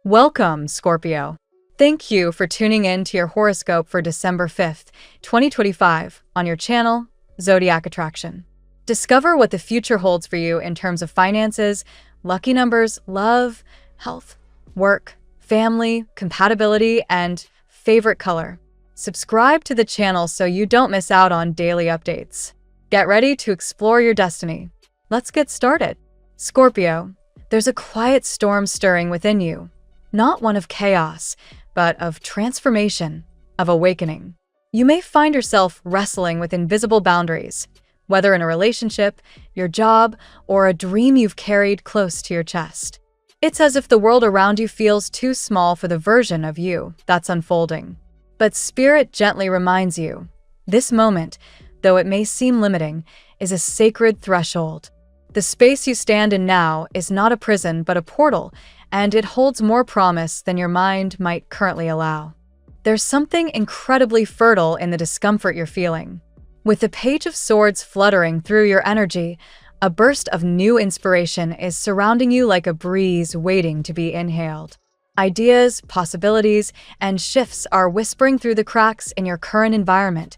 Welcome, Scorpio. Thank you for tuning in to your horoscope for December 5th, 2025, on your channel, Zodiac Attraction. Discover what the future holds for you in terms of finances, lucky numbers, love, health, work, family, compatibility, and favorite color. Subscribe to the channel so you don't miss out on daily updates. Get ready to explore your destiny. Let's get started. Scorpio, there's a quiet storm stirring within you. Not one of chaos, but of transformation, of awakening. You may find yourself wrestling with invisible boundaries, whether in a relationship, your job, or a dream you've carried close to your chest. It's as if the world around you feels too small for the version of you that's unfolding. But Spirit gently reminds you, this moment, though it may seem limiting, is a sacred threshold. The space you stand in now is not a prison but a portal, and it holds more promise than your mind might currently allow. There's something incredibly fertile in the discomfort you're feeling. With the Page of Swords fluttering through your energy, a burst of new inspiration is surrounding you like a breeze waiting to be inhaled. Ideas, possibilities, and shifts are whispering through the cracks in your current environment,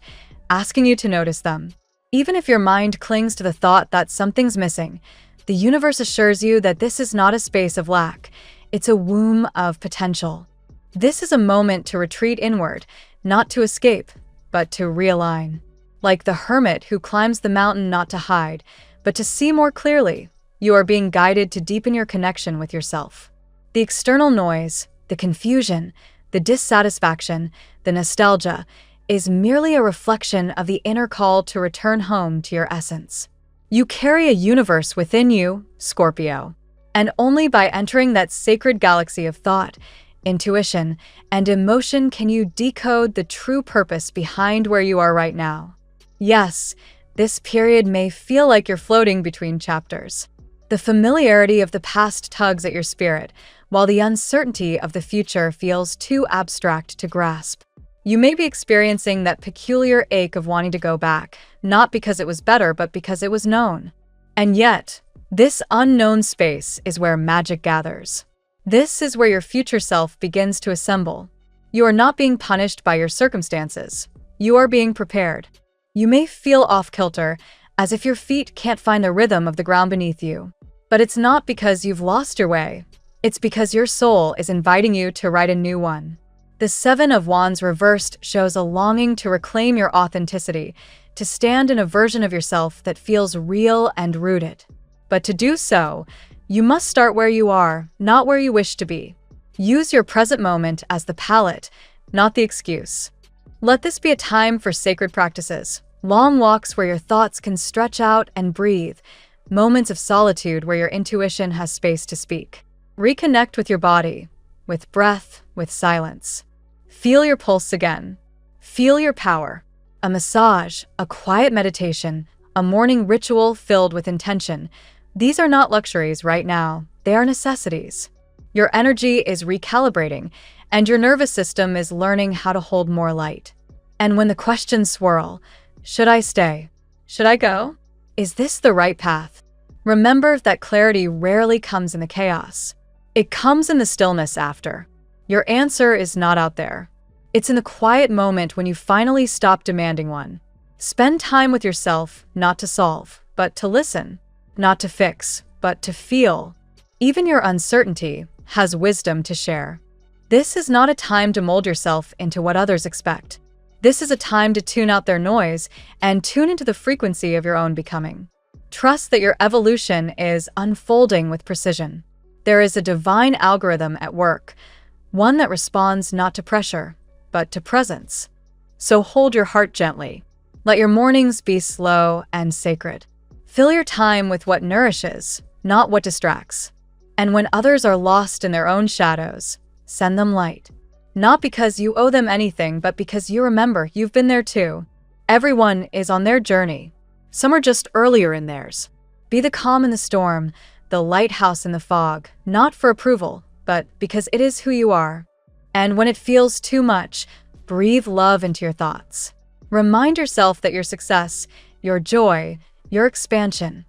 asking you to notice them. Even if your mind clings to the thought that something's missing, the universe assures you that this is not a space of lack, it's a womb of potential. This is a moment to retreat inward, not to escape, but to realign. Like the hermit who climbs the mountain not to hide, but to see more clearly, you are being guided to deepen your connection with yourself. The external noise, the confusion, the dissatisfaction, the nostalgia, is merely a reflection of the inner call to return home to your essence. You carry a universe within you, Scorpio, and only by entering that sacred galaxy of thought, intuition, and emotion can you decode the true purpose behind where you are right now. Yes, this period may feel like you're floating between chapters. The familiarity of the past tugs at your spirit, while the uncertainty of the future feels too abstract to grasp. You may be experiencing that peculiar ache of wanting to go back, not because it was better, but because it was known. And yet, this unknown space is where magic gathers. This is where your future self begins to assemble. You are not being punished by your circumstances. You are being prepared. You may feel off-kilter, as if your feet can't find the rhythm of the ground beneath you. But it's not because you've lost your way. It's because your soul is inviting you to write a new one. The Seven of Wands reversed shows a longing to reclaim your authenticity, to stand in a version of yourself that feels real and rooted. But to do so, you must start where you are, not where you wish to be. Use your present moment as the palette, not the excuse. Let this be a time for sacred practices, long walks where your thoughts can stretch out and breathe, moments of solitude where your intuition has space to speak. Reconnect with your body, with breath, with silence. Feel your pulse again. Feel your power. A massage, a quiet meditation, a morning ritual filled with intention. These are not luxuries right now. They are necessities. Your energy is recalibrating, and your nervous system is learning how to hold more light. And when the questions swirl, should I stay? Should I go? Is this the right path? Remember that clarity rarely comes in the chaos. It comes in the stillness after. Your answer is not out there. It's in the quiet moment when you finally stop demanding one. Spend time with yourself, not to solve, but to listen. Not to fix, but to feel. Even your uncertainty has wisdom to share. This is not a time to mold yourself into what others expect. This is a time to tune out their noise and tune into the frequency of your own becoming. Trust that your evolution is unfolding with precision. There is a divine algorithm at work, one that responds not to pressure, but to presence. So hold your heart gently. Let your mornings be slow and sacred. Fill your time with what nourishes, not what distracts. And when others are lost in their own shadows, send them light. Not because you owe them anything, but because you remember you've been there too. Everyone is on their journey. Some are just earlier in theirs. Be the calm in the storm, the lighthouse in the fog, not for approval, but because it is who you are. And when it feels too much, breathe love into your thoughts. Remind yourself that your success, your joy, your expansion,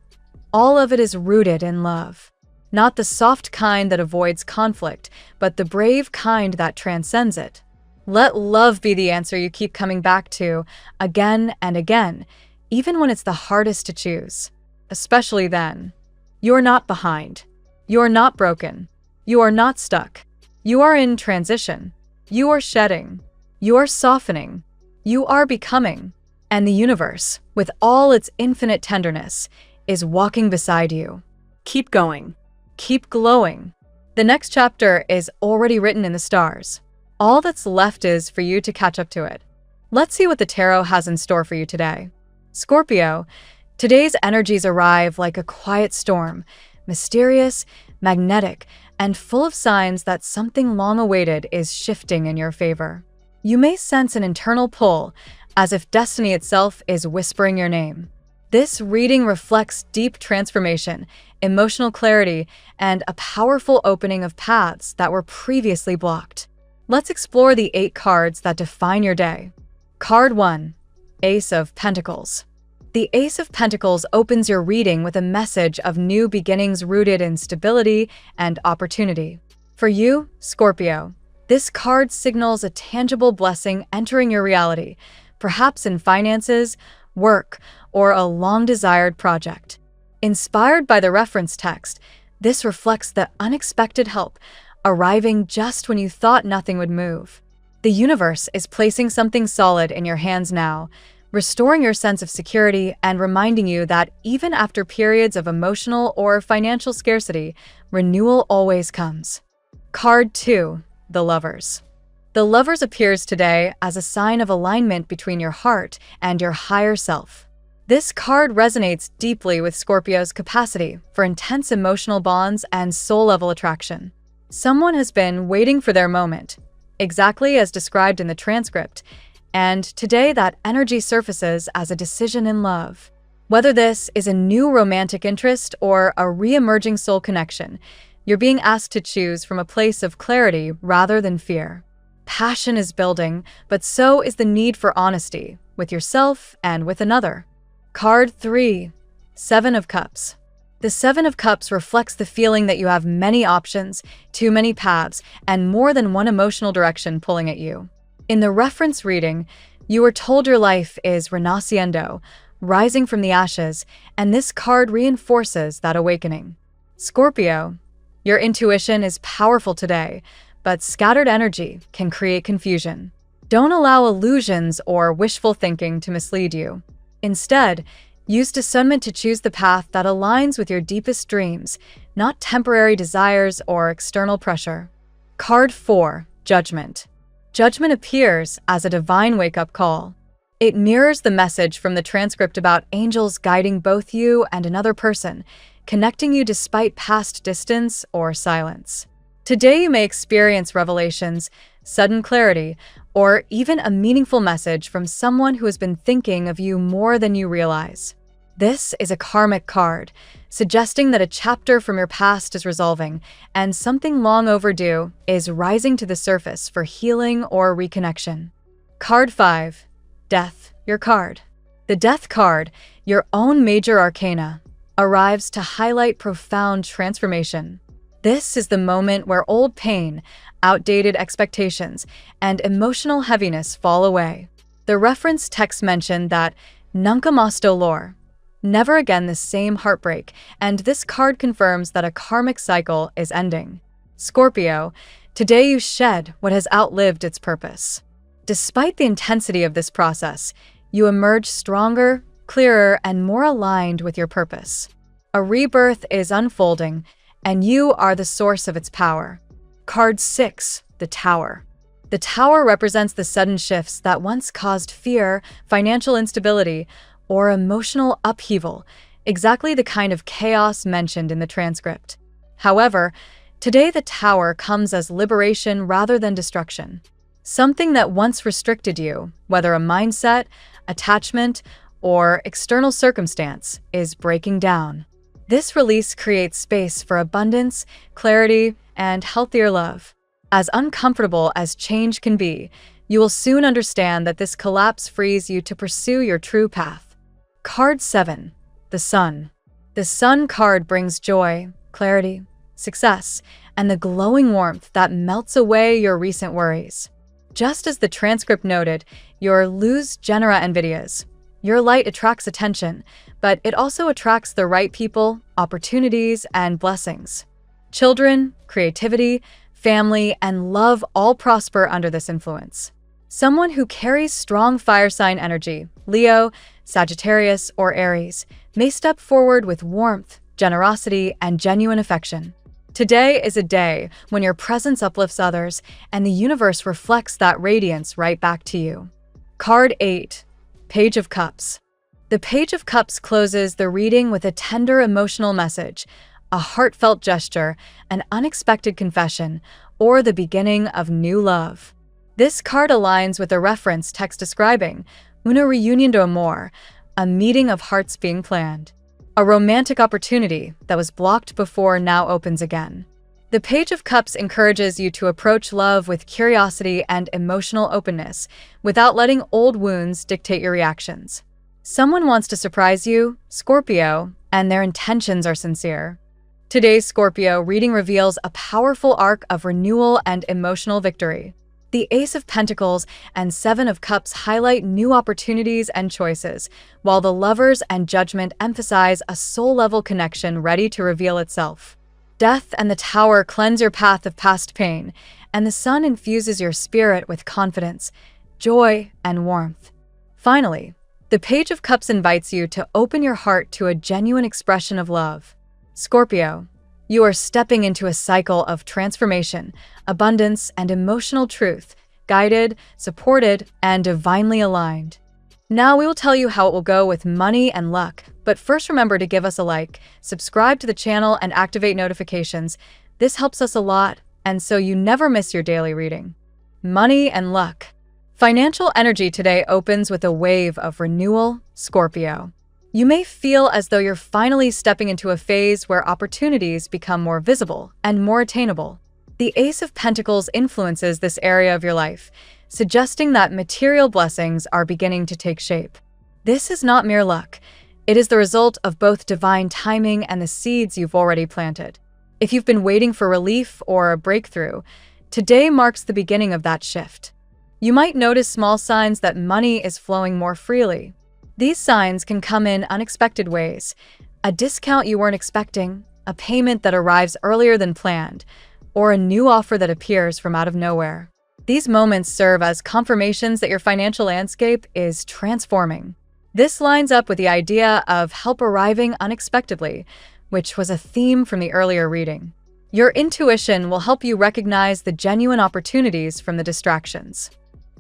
all of it is rooted in love. Not the soft kind that avoids conflict, but the brave kind that transcends it. Let love be the answer you keep coming back to again and again, even when it's the hardest to choose. Especially then. You're not behind. You're not broken. You are not stuck. You are in transition. You are shedding. You are softening. You are becoming. And the universe, with all its infinite tenderness, is walking beside you. Keep going. Keep glowing. The next chapter is already written in the stars. All that's left is for you to catch up to it. Let's see what the tarot has in store for you today. Scorpio, today's energies arrive like a quiet storm, mysterious, magnetic, and full of signs that something long awaited is shifting in your favor. You may sense an internal pull, as if destiny itself is whispering your name. This reading reflects deep transformation, emotional clarity, and a powerful opening of paths that were previously blocked. Let's explore the 8 cards that define your day. Card 1, Ace of Pentacles. The Ace of Pentacles opens your reading with a message of new beginnings rooted in stability and opportunity. For you, Scorpio, this card signals a tangible blessing entering your reality, perhaps in finances, work, or a long-desired project. Inspired by the reference text, this reflects the unexpected help, arriving just when you thought nothing would move. The universe is placing something solid in your hands now, restoring your sense of security and reminding you that even after periods of emotional or financial scarcity, renewal always comes. Card 2, the Lovers. The Lovers appears today as a sign of alignment between your heart and your higher self. This card resonates deeply with Scorpio's capacity for intense emotional bonds and soul-level attraction. Someone has been waiting for their moment, exactly as described in the transcript, and today that energy surfaces as a decision in love. Whether this is a new romantic interest or a re-emerging soul connection, you're being asked to choose from a place of clarity rather than fear. Passion is building, but so is the need for honesty with yourself and with another. Card 3, 7 of Cups. The 7 of Cups reflects the feeling that you have many options, too many paths, and more than one emotional direction pulling at you. In the reference reading, you were told your life is renaciendo, rising from the ashes, and this card reinforces that awakening. Scorpio, your intuition is powerful today, but scattered energy can create confusion. Don't allow illusions or wishful thinking to mislead you. Instead, use discernment to choose the path that aligns with your deepest dreams, not temporary desires or external pressure. Card 4, Judgment. Judgment appears as a divine wake-up call. It mirrors the message from the transcript about angels guiding both you and another person, connecting you despite past distance or silence. Today you may experience revelations, sudden clarity, or even a meaningful message from someone who has been thinking of you more than you realize. This is a karmic card, suggesting that a chapter from your past is resolving, and something long overdue is rising to the surface for healing or reconnection. Card 5, Death, your card. The Death card, your own major arcana, arrives to highlight profound transformation. This is the moment where old pain, outdated expectations, and emotional heaviness fall away. The reference text mentioned that nunca más dolor, never again the same heartbreak, and this card confirms that a karmic cycle is ending. Scorpio, today you shed what has outlived its purpose. Despite the intensity of this process, you emerge stronger, clearer, and more aligned with your purpose. A rebirth is unfolding, and you are the source of its power. Card 6, the Tower. The Tower represents the sudden shifts that once caused fear, financial instability, or emotional upheaval, exactly the kind of chaos mentioned in the transcript. However, today the Tower comes as liberation rather than destruction. Something that once restricted you, whether a mindset, attachment, or external circumstance, is breaking down. This release creates space for abundance, clarity, and healthier love. As uncomfortable as change can be, you will soon understand that this collapse frees you to pursue your true path. Card 7, the Sun. The Sun card brings joy, clarity, success, and the glowing warmth that melts away your recent worries. Just as the transcript noted, your luz genera envidias. Your light attracts attention, but it also attracts the right people, opportunities, and blessings. Children, creativity, family, and love all prosper under this influence. Someone who carries strong fire sign energy, Leo, Sagittarius, or Aries, may step forward with warmth, generosity, and genuine affection. Today is a day when your presence uplifts others and the universe reflects that radiance right back to you. Card 8. Page of Cups. The Page of Cups closes the reading with a tender emotional message, a heartfelt gesture, an unexpected confession, or the beginning of new love. This card aligns with a reference text describing una reunión de amor, a meeting of hearts being planned. A romantic opportunity that was blocked before now opens again. The Page of Cups encourages you to approach love with curiosity and emotional openness without letting old wounds dictate your reactions. Someone wants to surprise you, Scorpio, and their intentions are sincere. Today's Scorpio reading reveals a powerful arc of renewal and emotional victory. The Ace of Pentacles and Seven of Cups highlight new opportunities and choices, while the Lovers and Judgment emphasize a soul-level connection ready to reveal itself. Death and the Tower cleanse your path of past pain, and the Sun infuses your spirit with confidence, joy, and warmth. Finally, the Page of Cups invites you to open your heart to a genuine expression of love. Scorpio, you are stepping into a cycle of transformation, abundance, and emotional truth, guided, supported, and divinely aligned. Now we will tell you how it will go with money and luck, but first remember to give us a like, subscribe to the channel, and activate notifications. This helps us a lot, and so you never miss your daily reading. Money and luck. Financial energy today opens with a wave of renewal, Scorpio. You may feel as though you're finally stepping into a phase where opportunities become more visible and more attainable. The Ace of Pentacles influences this area of your life, suggesting that material blessings are beginning to take shape. This is not mere luck. It is the result of both divine timing and the seeds you've already planted. If you've been waiting for relief or a breakthrough, today marks the beginning of that shift. You might notice small signs that money is flowing more freely. These signs can come in unexpected ways: a discount you weren't expecting, a payment that arrives earlier than planned, or a new offer that appears from out of nowhere. These moments serve as confirmations that your financial landscape is transforming. This lines up with the idea of help arriving unexpectedly, which was a theme from the earlier reading. Your intuition will help you recognize the genuine opportunities from the distractions.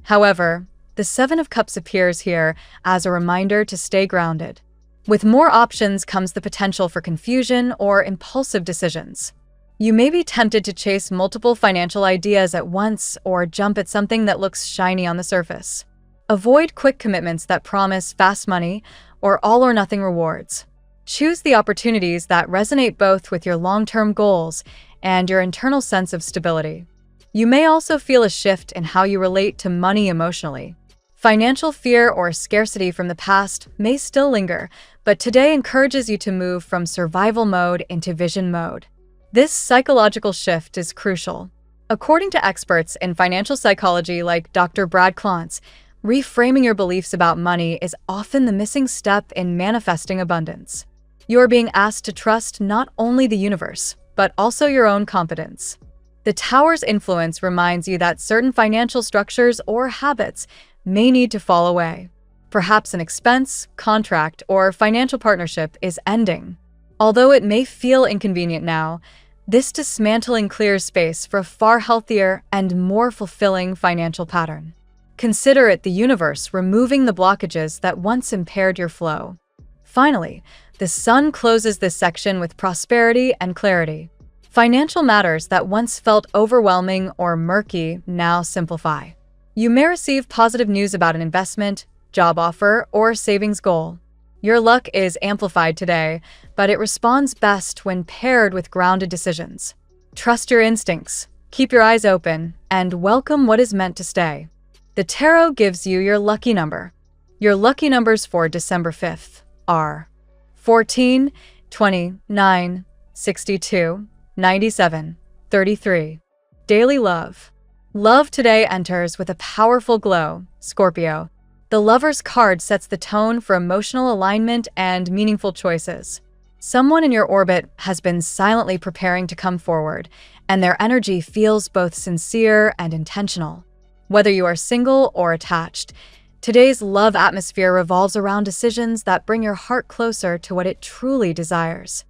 However, the Seven of Cups appears here as a reminder to stay grounded. With more options comes the potential for confusion or impulsive decisions. You may be tempted to chase multiple financial ideas at once or jump at something that looks shiny on the surface. Avoid quick commitments that promise fast money or all-or-nothing rewards. Choose the opportunities that resonate both with your long-term goals and your internal sense of stability. You may also feel a shift in how you relate to money emotionally. Financial fear or scarcity from the past may still linger, but today encourages you to move from survival mode into vision mode. This psychological shift is crucial. According to experts in financial psychology like Dr. Brad Klontz, reframing your beliefs about money is often the missing step in manifesting abundance. You are being asked to trust not only the universe, but also your own confidence. The Tower's influence reminds you that certain financial structures or habits may need to fall away. Perhaps an expense, contract, or financial partnership is ending. Although it may feel inconvenient now, this dismantling clears space for a far healthier and more fulfilling financial pattern. Consider it the universe removing the blockages that once impaired your flow. Finally, the Sun closes this section with prosperity and clarity. Financial matters that once felt overwhelming or murky now simplify. You may receive positive news about an investment, job offer, or savings goal. Your luck is amplified today, but it responds best when paired with grounded decisions. Trust your instincts, keep your eyes open, and welcome what is meant to stay. The tarot gives you your lucky number. Your lucky numbers for December 5th are 14, 29, 62, 9733. Daily love. Love today enters with a powerful glow, Scorpio. The Lover's card sets the tone for emotional alignment and meaningful choices. Someone in your orbit has been silently preparing to come forward, and their energy feels both sincere and intentional. Whether you are single or attached, today's love atmosphere revolves around decisions that bring your heart closer to what it truly desires.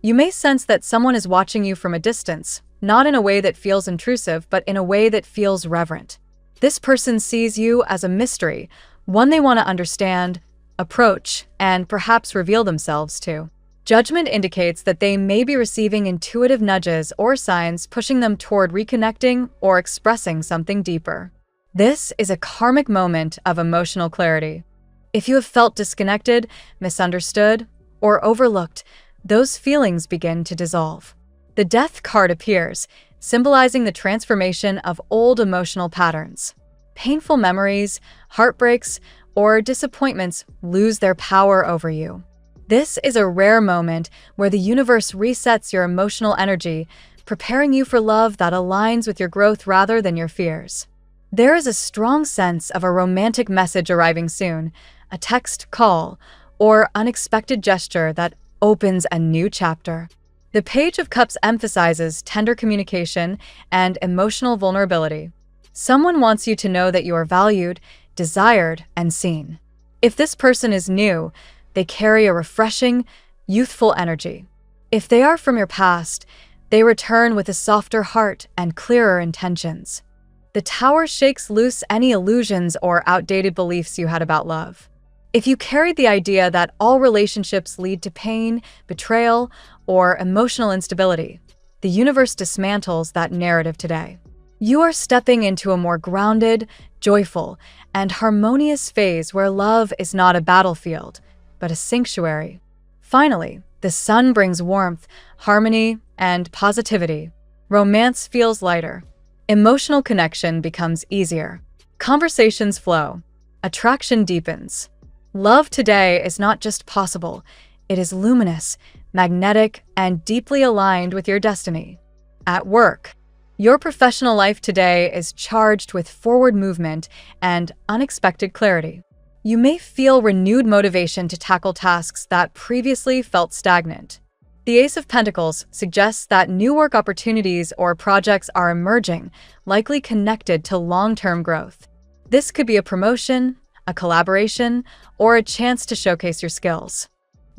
You may sense that someone is watching you from a distance, not in a way that feels intrusive, but in a way that feels reverent. This person sees you as a mystery, one they want to understand, approach, and perhaps reveal themselves to. Judgment indicates that they may be receiving intuitive nudges or signs pushing them toward reconnecting or expressing something deeper. This is a karmic moment of emotional clarity. If you have felt disconnected, misunderstood, or overlooked, those feelings begin to dissolve. The Death card appears, symbolizing the transformation of old emotional patterns. Painful memories, heartbreaks, or disappointments lose their power over you. This is a rare moment where the universe resets your emotional energy, preparing you for love that aligns with your growth rather than your fears. There is a strong sense of a romantic message arriving soon, a text, call, or unexpected gesture that opens a new chapter. The Page of Cups emphasizes tender communication and emotional vulnerability. Someone wants you to know that you are valued, desired, and seen. If this person is new, they carry a refreshing, youthful energy. If they are from your past, they return with a softer heart and clearer intentions. The Tower shakes loose any illusions or outdated beliefs you had about love. If you carried the idea that all relationships lead to pain, betrayal, or emotional instability, the universe dismantles that narrative today. You are stepping into a more grounded, joyful, and harmonious phase where love is not a battlefield, but a sanctuary. Finally, the sun brings warmth, harmony, and positivity. Romance feels lighter. Emotional connection becomes easier. Conversations flow. Attraction deepens. Love today is not just possible, it is luminous, magnetic, and deeply aligned with your destiny. At work, your professional life today is charged with forward movement and unexpected clarity. You may feel renewed motivation to tackle tasks that previously felt stagnant. The Ace of Pentacles suggests that new work opportunities or projects are emerging, likely connected to long-term growth. This could be a promotion, a collaboration, or a chance to showcase your skills.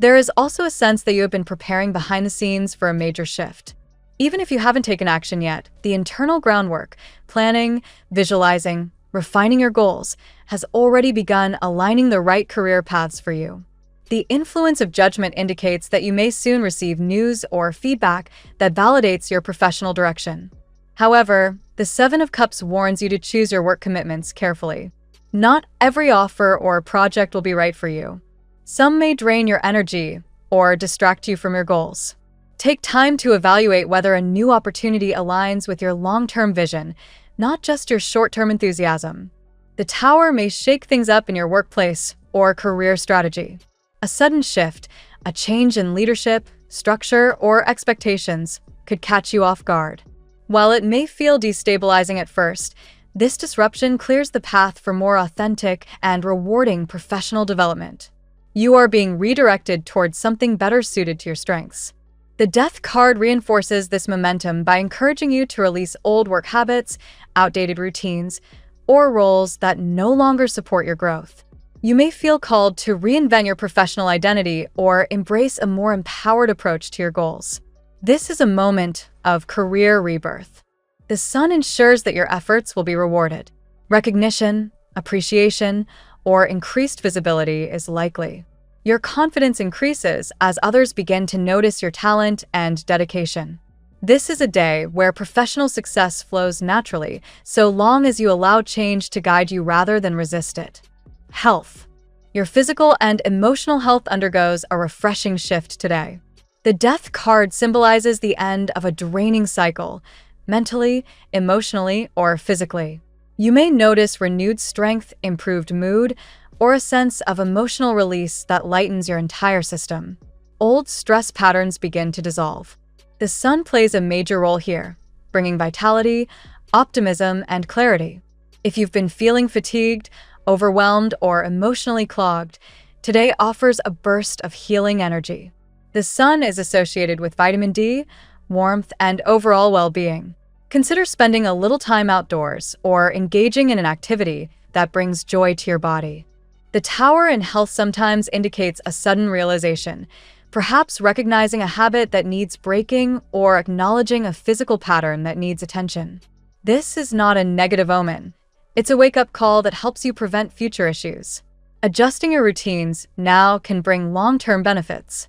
There is also a sense that you have been preparing behind the scenes for a major shift. Even if you haven't taken action yet, the internal groundwork, planning, visualizing, refining your goals, has already begun aligning the right career paths for you. The influence of judgment indicates that you may soon receive news or feedback that validates your professional direction. However, the Seven of Cups warns you to choose your work commitments carefully. Not every offer or project will be right for you. Some may drain your energy or distract you from your goals. Take time to evaluate whether a new opportunity aligns with your long-term vision, not just your short-term enthusiasm. The Tower may shake things up in your workplace or career strategy. A sudden shift, a change in leadership, structure, or expectations could catch you off guard. While it may feel destabilizing at first, this disruption clears the path for more authentic and rewarding professional development. You are being redirected towards something better suited to your strengths. The Death card reinforces this momentum by encouraging you to release old work habits, outdated routines, or roles that no longer support your growth. You may feel called to reinvent your professional identity or embrace a more empowered approach to your goals. This is a moment of career rebirth. The sun ensures that your efforts will be rewarded. Recognition, appreciation, or increased visibility is likely. Your confidence increases as others begin to notice your talent and dedication. This is a day where professional success flows naturally, so long as you allow change to guide you rather than resist it. Health. Your physical and emotional health undergoes a refreshing shift today. The Death card symbolizes the end of a draining cycle, mentally, emotionally, or physically. You may notice renewed strength, improved mood, or a sense of emotional release that lightens your entire system. Old stress patterns begin to dissolve. The sun plays a major role here, bringing vitality, optimism, and clarity. If you've been feeling fatigued, overwhelmed, or emotionally clogged, today offers a burst of healing energy. The sun is associated with vitamin D, warmth, and overall well-being. Consider spending a little time outdoors or engaging in an activity that brings joy to your body. The Tower in health sometimes indicates a sudden realization, perhaps recognizing a habit that needs breaking or acknowledging a physical pattern that needs attention. This is not a negative omen. It's a wake-up call that helps you prevent future issues. Adjusting your routines now can bring long-term benefits.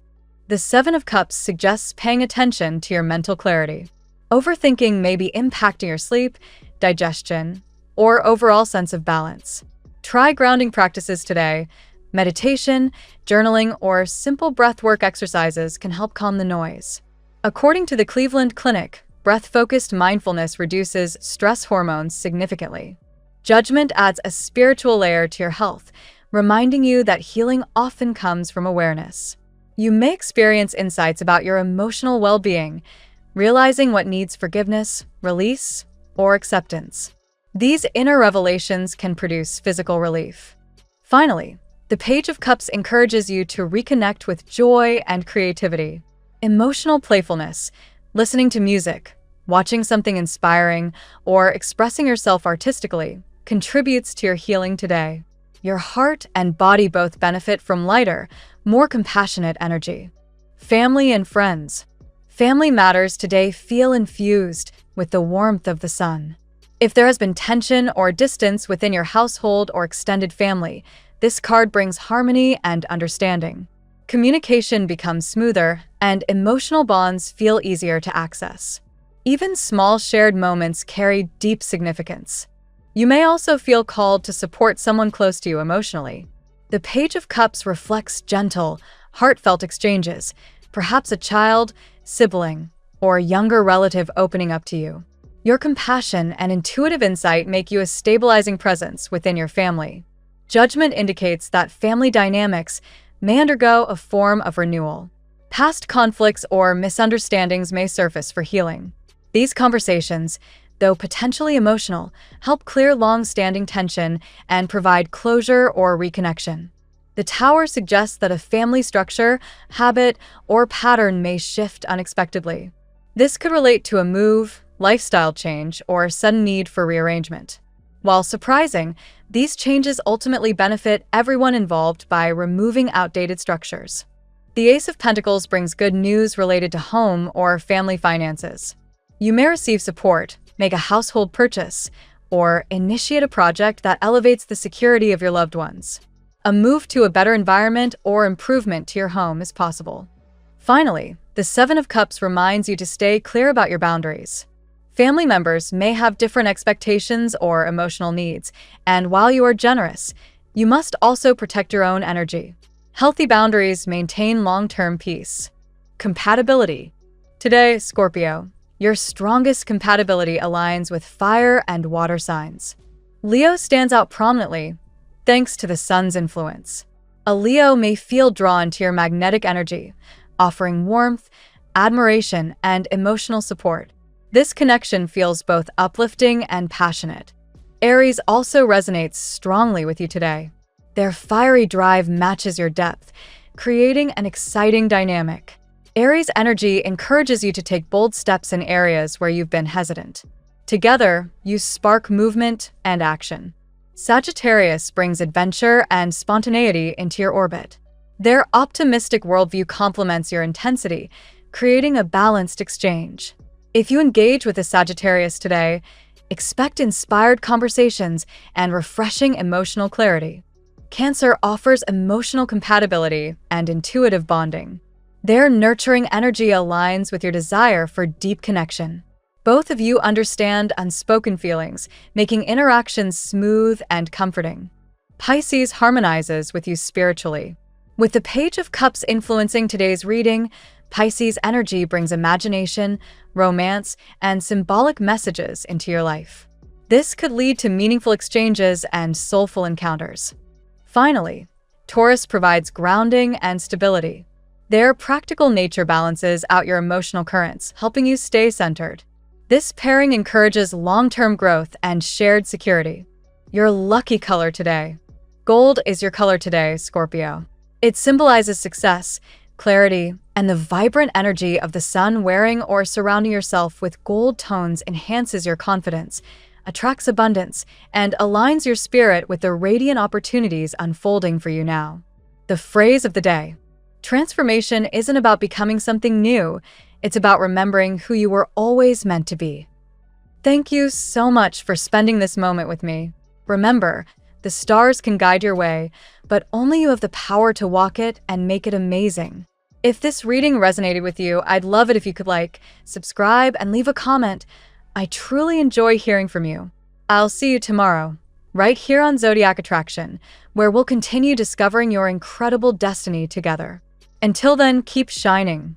The Seven of Cups suggests paying attention to your mental clarity. Overthinking may be impacting your sleep, digestion, or overall sense of balance. Try grounding practices today. Meditation, journaling, or simple breathwork exercises can help calm the noise. According to the Cleveland Clinic, breath-focused mindfulness reduces stress hormones significantly. Judgment adds a spiritual layer to your health, reminding you that healing often comes from awareness. You may experience insights about your emotional well-being, realizing what needs forgiveness, release, or acceptance. These inner revelations can produce physical relief. Finally, the Page of Cups encourages you to reconnect with joy and creativity. Emotional playfulness, listening to music, watching something inspiring, or expressing yourself artistically contributes to your healing today. Your heart and body both benefit from lighter, more compassionate energy. Family and friends. Family matters today feel infused with the warmth of the sun. If there has been tension or distance within your household or extended family, this card brings harmony and understanding. Communication becomes smoother, and emotional bonds feel easier to access. Even small shared moments carry deep significance. You may also feel called to support someone close to you emotionally. The Page of Cups reflects gentle, heartfelt exchanges, perhaps a child, sibling, or younger relative opening up to you. Your compassion and intuitive insight make you a stabilizing presence within your family. Judgment indicates that family dynamics may undergo a form of renewal. Past conflicts or misunderstandings may surface for healing. These conversations, though potentially emotional, help clear long-standing tension and provide closure or reconnection. The Tower suggests that a family structure, habit, or pattern may shift unexpectedly. This could relate to a move, lifestyle change, or a sudden need for rearrangement. While surprising, these changes ultimately benefit everyone involved by removing outdated structures. The Ace of Pentacles brings good news related to home or family finances. You may receive support, make a household purchase, or initiate a project that elevates the security of your loved ones. A move to a better environment or improvement to your home is possible. Finally, the Seven of Cups reminds you to stay clear about your boundaries. Family members may have different expectations or emotional needs, and while you are generous, you must also protect your own energy. Healthy boundaries maintain long-term peace. Compatibility. Today, Scorpio, your strongest compatibility aligns with fire and water signs. Leo stands out prominently, thanks to the sun's influence. A Leo may feel drawn to your magnetic energy, offering warmth, admiration, and emotional support. This connection feels both uplifting and passionate. Aries also resonates strongly with you today. Their fiery drive matches your depth, creating an exciting dynamic. Aries energy encourages you to take bold steps in areas where you've been hesitant. Together, you spark movement and action. Sagittarius brings adventure and spontaneity into your orbit. Their optimistic worldview complements your intensity, creating a balanced exchange. If you engage with a Sagittarius today, expect inspired conversations and refreshing emotional clarity. Cancer offers emotional compatibility and intuitive bonding. Their nurturing energy aligns with your desire for deep connection. Both of you understand unspoken feelings, making interactions smooth and comforting. Pisces harmonizes with you spiritually. With the Page of Cups influencing today's reading, Pisces energy brings imagination, romance, and symbolic messages into your life. This could lead to meaningful exchanges and soulful encounters. Finally, Taurus provides grounding and stability. Their practical nature balances out your emotional currents, helping you stay centered. This pairing encourages long-term growth and shared security. Your lucky color today. Gold is your color today, Scorpio. It symbolizes success, clarity, and the vibrant energy of the sun. Wearing or surrounding yourself with gold tones enhances your confidence, attracts abundance, and aligns your spirit with the radiant opportunities unfolding for you now. The phrase of the day. Transformation isn't about becoming something new, it's about remembering who you were always meant to be. Thank you so much for spending this moment with me. Remember, the stars can guide your way, but only you have the power to walk it and make it amazing. If this reading resonated with you, I'd love it if you could like, subscribe, and leave a comment. I truly enjoy hearing from you. I'll see you tomorrow, right here on Zodiac Attraction, where we'll continue discovering your incredible destiny together. Until then, keep shining.